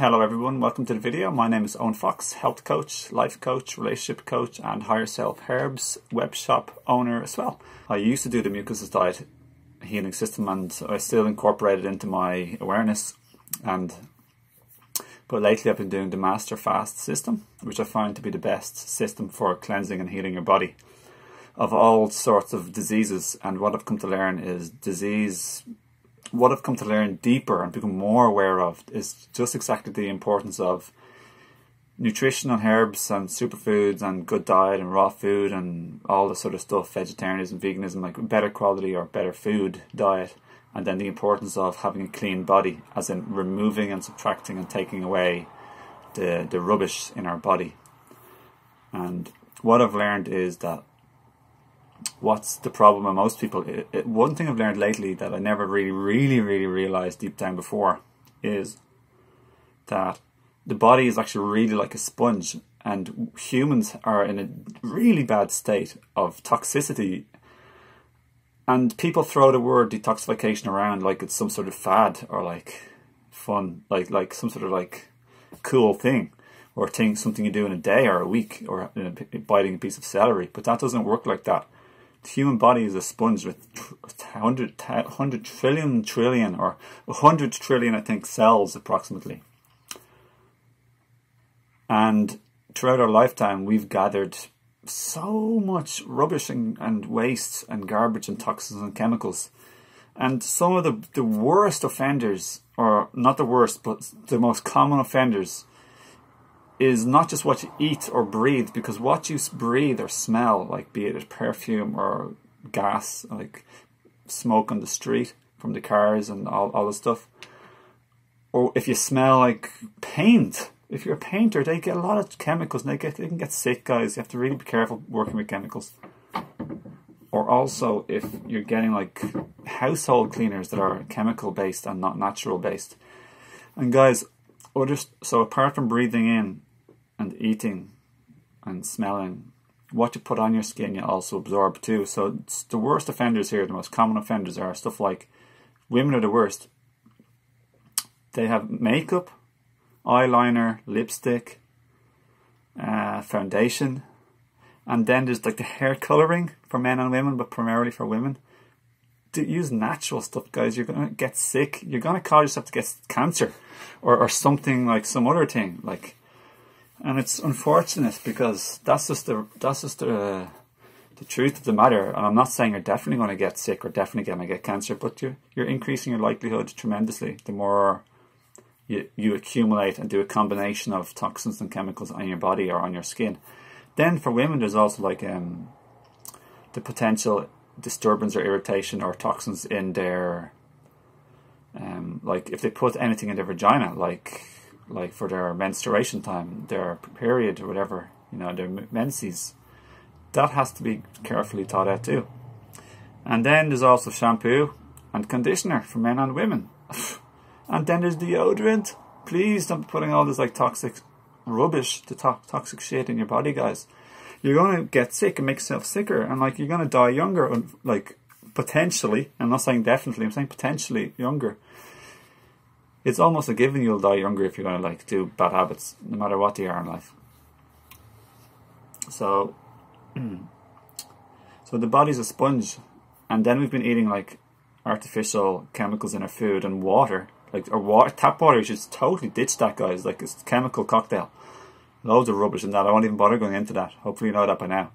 Hello everyone, welcome to the video. My name is Owen Fox, health coach, life coach, relationship coach and Higher Self Herbs web shop owner as well. I used to do the mucus diet healing system and I still incorporate it into my awareness, but lately I've been doing the Master Fast system, which I find to be the best system for cleansing and healing your body of all sorts of diseases. And what I've come to learn is what I've come to learn deeper and become more aware of is just exactly the importance of nutrition and herbs and superfoods and good diet and raw food and all this sort of stuff, vegetarianism, veganism, like better quality or better food diet, and then the importance of having a clean body, as in removing and subtracting and taking away the rubbish in our body. And what I've learned is that what's the problem with most people, one thing I've learned lately that I never really realized deep down before is that the body is actually really like a sponge, and humans are in a really bad state of toxicity, and people throw the word detoxification around like it's some sort of fad or like fun, like some sort of like cool thing or something you do in a day or a week or biting a piece of celery. But that doesn't work like that. The human body is a sponge with 100 trillion or 100 trillion, I think, cells approximately. And throughout our lifetime, we've gathered so much rubbish and waste and garbage and toxins and chemicals. And some of the worst offenders, or not the worst, but the most common offenders, is not just what you eat or breathe, because what you breathe or smell, like be it a perfume or gas, like smoke on the street from the cars and all the stuff, or if you smell like paint, if you're a painter, they get a lot of chemicals and they can get sick, guys. You have to really be careful working with chemicals. Or also if you're getting like household cleaners that are chemical based and not natural based. And guys, so apart from breathing in and eating and smelling, what you put on your skin you also absorb too. So the worst offenders here, the most common offenders, are stuff like, women are the worst. They have makeup, eyeliner, lipstick, foundation, and then there's like the hair colouring for men and women, but primarily for women. Use natural stuff, guys. You're going to get sick. You're going to cause yourself to get cancer or something, like some other thing, like. And it's unfortunate because that's just the truth of the matter. And I'm not saying you're definitely going to get sick or definitely going to get cancer, but you're increasing your likelihood tremendously the more you accumulate and do a combination of toxins and chemicals on your body or on your skin. Then for women, there's also like the potential disturbance or irritation or toxins in their like if they put anything in their vagina, like for their menstruation time, their period or whatever, their menses, that has to be carefully thought out too. And then there's also shampoo and conditioner for men and women. And then there's deodorant. Please don't be putting all this like toxic rubbish, the toxic shit in your body, guys. You're going to get sick and make yourself sicker, and like you're going to die younger, and like potentially, I'm not saying definitely, I'm saying potentially younger. It's almost a given you'll die younger if you're going to like do bad habits, no matter what they are in life. So the body's a sponge, and then we've been eating like artificial chemicals in our food and water, tap water. You should totally ditch that, guys. Like, it's a chemical cocktail. Loads of rubbish in that. I won't even bother going into that. Hopefully you know that by now.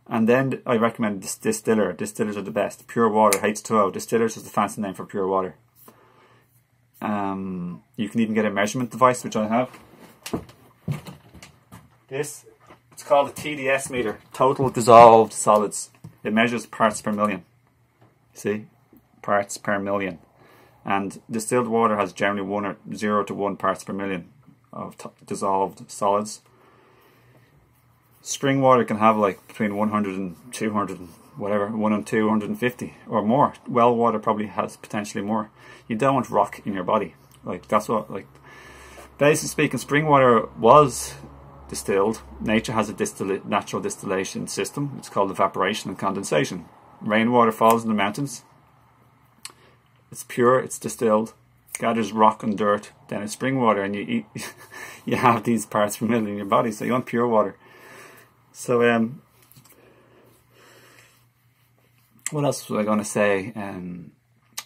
And then I recommend distiller. Distillers are the best. Pure water, H2O. Distillers is the fancy name for pure water. You can even get a measurement device, which I have. It's called a TDS meter. Total dissolved solids. It measures parts per million. See? Parts per million. And distilled water has generally 0 to 1 parts per million of dissolved solids. Spring water can have like between 100 and 200 and whatever, 1 and 250 or more. Well water probably has potentially more. You don't want rock in your body. Like, that's what, like, basically speaking, spring water was distilled. Nature has a natural distillation system. It's called evaporation and condensation. Rainwater falls in the mountains. It's pure, it's distilled, gathers rock and dirt, then it's spring water, and you eat, you have these parts per million in your body, so you want pure water. So what else was I going to say?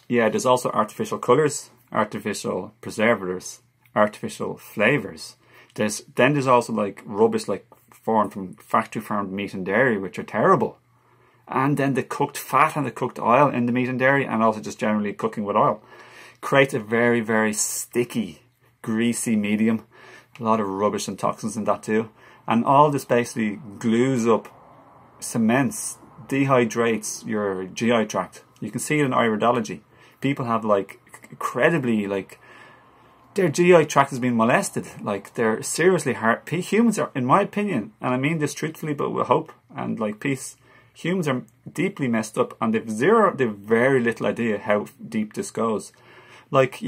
Yeah, there's also artificial colours, artificial preservatives, artificial flavours. There's also like rubbish like formed from factory farmed meat and dairy, which are terrible. And then the cooked fat and the cooked oil in the meat and dairy, and also just generally cooking with oil, creates a very, very sticky, greasy medium. A lot of rubbish and toxins in that too. And all this basically glues up, cements, dehydrates your GI tract. You can see it in iridology. People have like incredibly, like, their GI tract has been molested. Like, they're seriously hard. Humans are, in my opinion, and I mean this truthfully but with hope and like peace, humans are deeply messed up, and they've very little idea how deep this goes. Like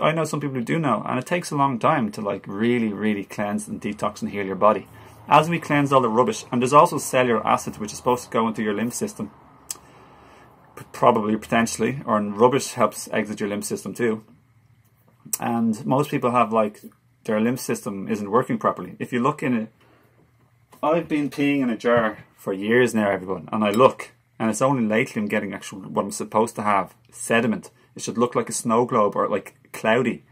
I know some people who do know, and it takes a long time to like really, really cleanse and detox and heal your body. As we cleanse all the rubbish, and there's also cellular acid which is supposed to go into your lymph system, probably, potentially, or rubbish helps exit your lymph system too. And most people have like, their lymph system isn't working properly. If you look in it, I've been peeing in a jar for years now, everyone, and I look, and it's only lately I'm getting actual what I'm supposed to have, sediment. It should look like a snow globe or like cloudy.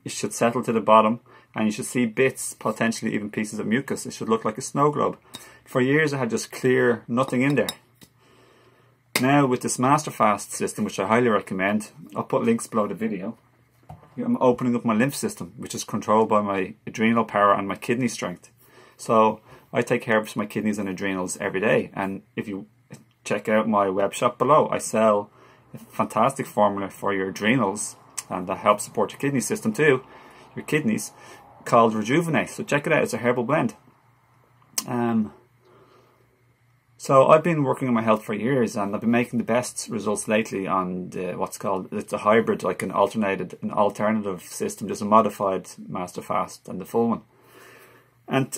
It should settle to the bottom, and you should see bits, potentially even pieces of mucus. It should look like a snow globe. For years I had just clear, nothing in there. Now with this Master Fast system, which I highly recommend, I'll put links below the video, I'm opening up my lymph system, which is controlled by my adrenal power and my kidney strength. So I take herbs for my kidneys and adrenals every day, and if you check out my web shop below, I sell a fantastic formula for your adrenals, and that helps support your kidney system too, your kidneys, called Rejuvenate. So check it out, it's a herbal blend. So I've been working on my health for years, and I've been making the best results lately on what's called, it's a hybrid, like an alternative system. There's a modified Master Fast and the full one. And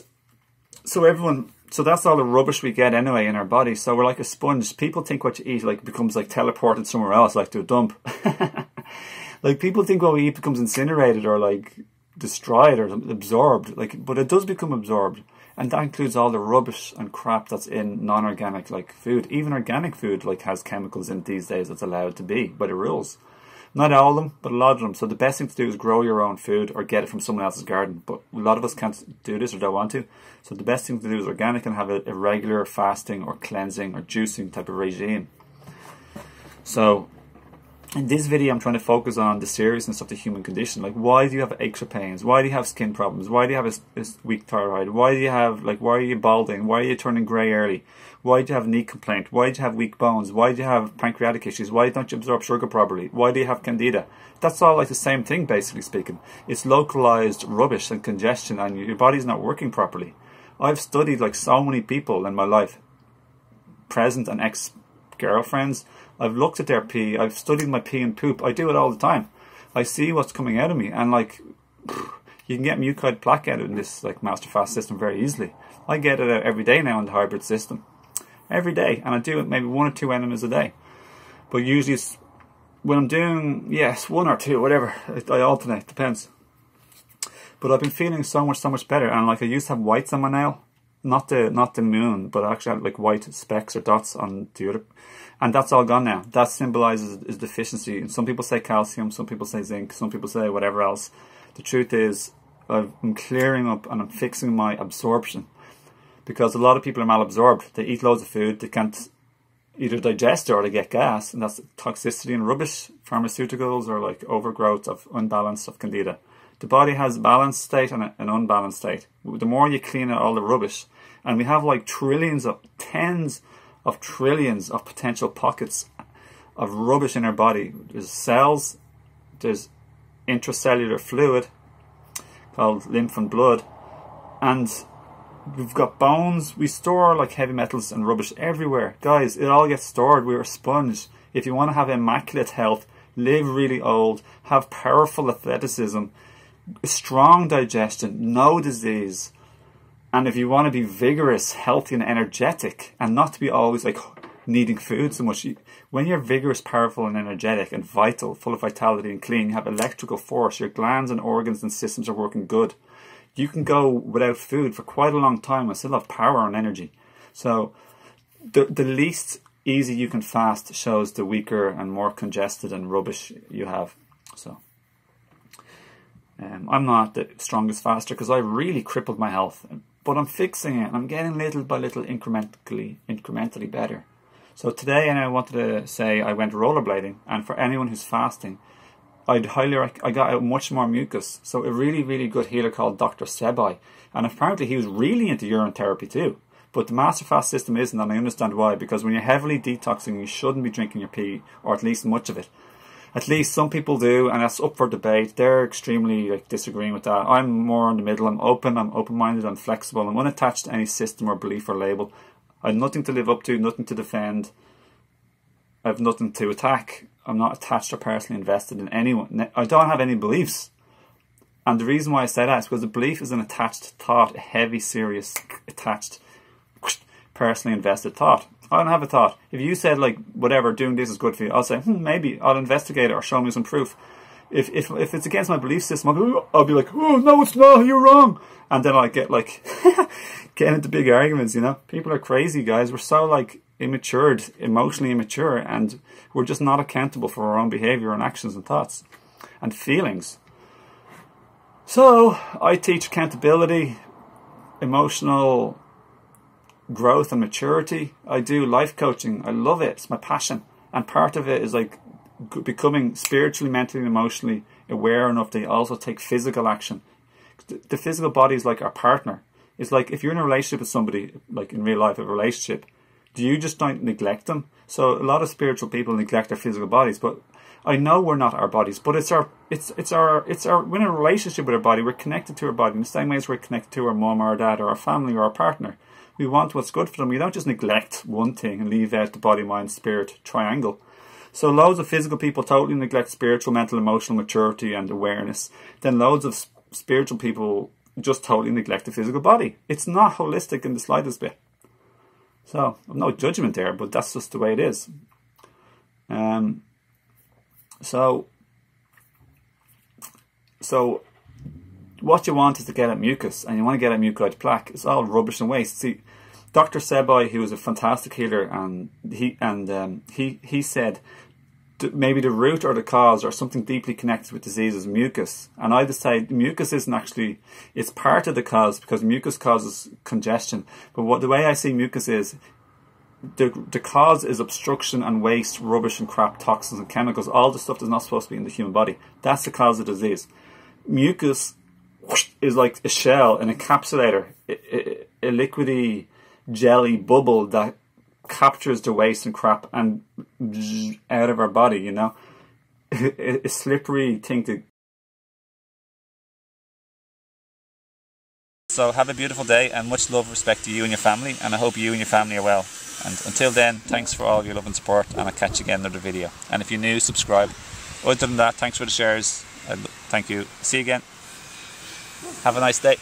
so that's all the rubbish we get anyway in our body. So we're like a sponge. People think what you eat like becomes like teleported somewhere else, like to a dump. Like, people think what we eat becomes incinerated or like destroyed or absorbed. Like, but it does become absorbed. And that includes all the rubbish and crap that's in non-organic like food. Even organic food like has chemicals in it these days that's allowed to be by the rules. Not all of them, but a lot of them. So the best thing to do is grow your own food or get it from someone else's garden. But a lot of us can't do this or don't want to. So the best thing to do is organic and have a regular fasting or cleansing or juicing type of regime. So in this video, I'm trying to focus on the seriousness of the human condition. Like, why do you have aches or pains? Why do you have skin problems? Why do you have a weak thyroid? Why do you have, like, why are you balding? Why are you turning grey early? Why do you have knee complaint? Why do you have weak bones? Why do you have pancreatic issues? Why don't you absorb sugar properly? Why do you have candida? That's all like the same thing, basically speaking. It's localized rubbish and congestion, and your body's not working properly. I've studied like so many people in my life, present and ex-girlfriends. I've looked at their pee. I've studied my pee and poop. I do it all the time. I see what's coming out of me, and like, you can get mucoid plaque out of this like Master Fast system very easily. I get it out every day now in the hybrid system, every day, and I do it maybe 1 or 2 enemas a day. But usually, it's, when I'm doing, yes, 1 or 2, whatever. I alternate, depends. But I've been feeling so much better, and like I used to have whites on my nail, not the moon, but I actually had like white specks or dots on the other. And that's all gone now. That symbolizes is deficiency. And some people say calcium, some people say zinc, some people say whatever else. The truth is, I'm clearing up and I'm fixing my absorption. Because a lot of people are malabsorbed. They eat loads of food, they can't either digest it or they get gas. And that's toxicity and rubbish, pharmaceuticals, or like overgrowth of unbalance of candida. The body has a balanced state and an unbalanced state. The more you clean out all the rubbish, and we have like tens of trillions of potential pockets of rubbish in our body. There's cells, there's intracellular fluid called lymph and blood, and we've got bones. We store like heavy metals and rubbish everywhere. Guys, it all gets stored. We're a sponge. If you want to have immaculate health, live really old, have powerful athleticism, strong digestion, no disease, and if you want to be vigorous, healthy and energetic, and not to be always like needing food so much. When you're vigorous, powerful and energetic and vital, full of vitality and clean, you have electrical force, your glands and organs and systems are working good. You can go without food for quite a long time and still have power and energy. So the least easy you can fast shows the weaker and more congested and rubbish you have. So I'm not the strongest faster because I really crippled my health, but I'm fixing it and I'm getting little by little incrementally better. So today I wanted to say I went rollerblading, and for anyone who's fasting, I got out much more mucus. So a really, really good healer called Dr. Sebai, and apparently he was really into urine therapy too. But the master fast system isn't, and I understand why, because when you're heavily detoxing, you shouldn't be drinking your pee, or at least much of it. At least some people do, and that's up for debate. They're extremely disagreeing with that. I'm more in the middle. I'm open-minded, I'm flexible. I'm unattached to any system or belief or label. I have nothing to live up to, nothing to defend. I have nothing to attack. I'm not attached or personally invested in anyone. I don't have any beliefs. And the reason why I say that is because a belief is an attached thought, a heavy, serious, attached, personally invested thought. I don't have a thought. If you said, whatever, doing this is good for you, I'll say, maybe, I'll investigate it or show me some proof. If it's against my belief system, I'll be like, oh, no, it's not, you're wrong. And then I get, getting into big arguments, you know. People are crazy, guys. We're so, immatured, emotionally immature, and we're just not accountable for our own behavior and actions and thoughts and feelings. So, I teach accountability, emotional growth and maturity. I do life coaching. I love it. It's my passion. And part of it is becoming spiritually, mentally and emotionally aware enough to also take physical action. The physical body is like our partner. It's like if you're in a relationship with somebody, in real life, a relationship, do you just don't neglect them? So a lot of spiritual people neglect their physical bodies, but I know we're not our bodies, but we're in a relationship with our body. We're connected to our body in the same way as we're connected to our mom or our dad or our family or our partner. We want what's good for them. We don't just neglect one thing and leave out the body, mind, spirit triangle. So loads of physical people totally neglect spiritual, mental, emotional maturity and awareness. Then loads of spiritual people just totally neglect the physical body. It's not holistic in the slightest bit. So, I've no judgment there, but that's just the way it is. So what you want is to get at mucus, and you want to get at mucoid plaque. It's all rubbish and waste. See, Dr. Sebai, he was a fantastic healer, and he said maybe the root or the cause or something deeply connected with disease is mucus. And I decide mucus isn't actually, it's part of the cause because mucus causes congestion. But the way I see mucus is the cause is obstruction and waste, rubbish and crap, toxins and chemicals, all the stuff that's not supposed to be in the human body. That's the cause of disease. Mucus is like a shell, an encapsulator, a liquidy jelly bubble that captures the waste and crap and out of our body, you know. A slippery thing to... So have a beautiful day and much love and respect to you and your family, and I hope you and your family are well. And until then, thanks for all your love and support, and I'll catch you again in another video. And if you're new, subscribe. Other than that, thanks for the shares. Thank you. See you again. Have a nice day.